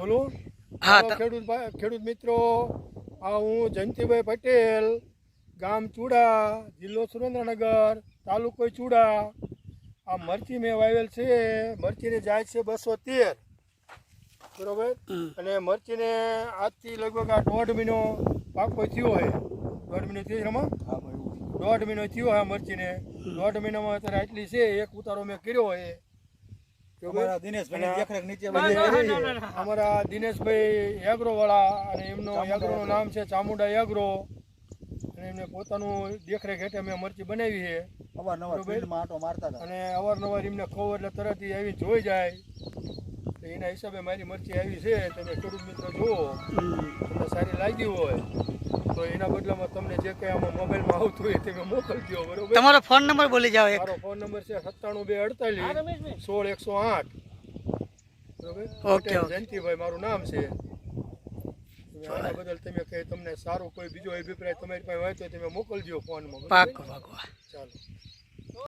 બોલો હા ખેડૂત મિત્રો, આ હું જયંતિભાઈ પટેલ, ગામ ચૂડા, જિલ્લો સુરેન્દ્રનગર, તાલુકો ચૂડા. આ મરચી મેં વાવેલ છે. મરચીની જાય છે 213, બરોબર. અને મરચીને આજથી લગભગ આ 1.5 મહિનો પાકો થયો હોય. 1.5 મહિનો થયો રમા? 1.5 મહિનો થયો હા મરચીને. 1.5 મહિનામાં અત્યારે આટલી છે. એક ઉતારો મેં કર્યો હોય. અમારા દિનેશભાઈ એગ્રો વાળા, અને એમનો એગ્રોનું નામ છે ચામુંડા એગ્રો, અને એમને પોતાનું દેખરેખ હેઠળ મેં મરચી બનાવી છે. અને અવારનવાર એમને કહું એટલે તરત આવી જોઈ જાય. એના હિસાબે મારી મરચી આવી છે. તમે ખેડૂત મિત્રો જુઓ, તમને સારી લાગી હોય તો એના બદલામાં તમને જે કંઈ આમાં મોબાઈલમાં આવતું હોય તમે મોકલજો, બરોબર. તમારો ફોન નંબર બોલી જાઓ. મારો ફોન નંબર છે 97 248 16 108, બરોબર. ઓકે. જયંતિભાઈ મારું નામ છે. આના બદલ તમે કંઈ તમને સારું કોઈ બીજો અભિપ્રાય તમારી પાસે હોય તો તમે મોકલજો ફોનમાં. પાકો પાકો. ચાલો.